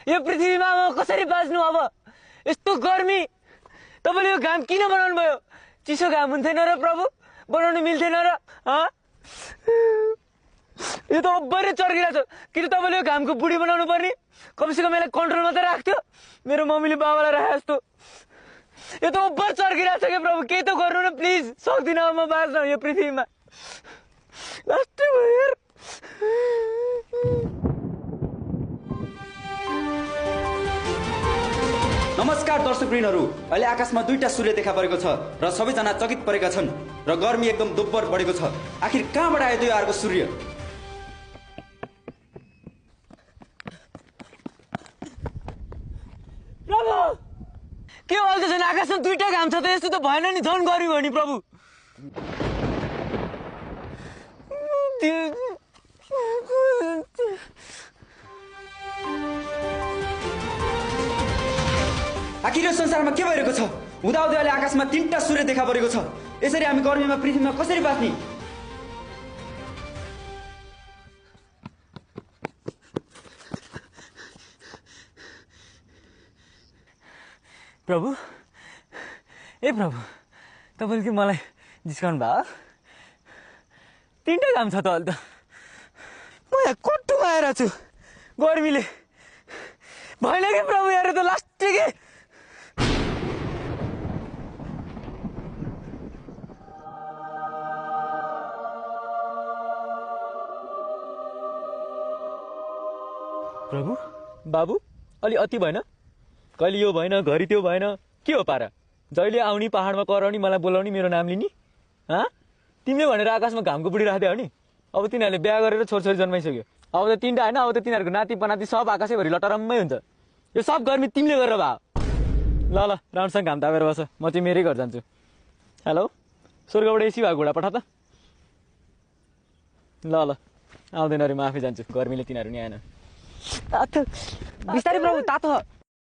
यो पृथ्वीमा म कसरी बाँच्नु अब यस्तो गर्मी तपाईले यो घाम किन बनाउनु भयो चिसो घाम हुन्थेन र प्रभु बनाउनु मिल्थेन र यो त अब्बरै चर्किरहेछ किन तपाईले यो घामको बुढी बनाउनु पर्ने कमसेकम यसलाई कन्ट्रोलमा त राख्थ्यो मेरो मम्मीले बाबालाई राखे जस्तो यो त अब्बर चर्किरहेछ के प्रभु केही त गर्नु न प्लिज सक्दिनँ म बाँच्न यो पृथ्वीमा लास्ट यार नमस्कार दर्शकवृन्दहरू अहिले आकाशमा दुईटा सूर्य देखा परेको छ र सबैजना चकित परेका छन् र गर्मी एकदम दोब्बर बढेको छ आखिर कहाँबाट आयो त्यो अर्को सूर्य प्रभु के बोल्दैछ नि आकाशमा दुईटा घाम छ त यस्तो त भएन नि झन् गर्मी भयो नि प्रभु आखिर यो संसारमा के भइरहेको छ हुँदाहुँदै अहिले आकाशमा तीनटा सूर्य देखा परेको छ यसरी हामी गर्मीमा पृथ्वीमा कसरी बाँच्ने प्रभु ए प्रभु तपाईले के मलाई जिस्काउनु भयो तीनटा काम छ त अहिले त म यहाँ कट्टुमा आएर छु गर्मीले भएन कि प्रभु यार त लास्ट के प्रभु बाबु अलि अति भएन कहिले यो भएन घरि त्यो भएन के हो पारा जहिले आउने पहाडमा कराउने मलाई बोलाउने मेरो नाम लिने तिमीले भनेर आकाशमा घामको बुढी राख्दै हो नि अब तिनीहरूले बिहा गरेर छोरछोरी जन्माइसक्यो अब त तीनटा होइन अब त तिनीहरूको नाति पनाति सब आकाशैभरि लटरम्मै हुन्छ यो सब गर्मी तिमीले गरेर भयो ल ल राउन्डसँग घाम तापेर बस म चाहिँ मेरै घर जान्छु हेलो स्वर्गबाट एसी भएको घोडा पठा त ल ल आउँदैन अरे म आफै जान्छु गर्मीले तिनीहरू नि आएन बिस्तारै प्रभु तातो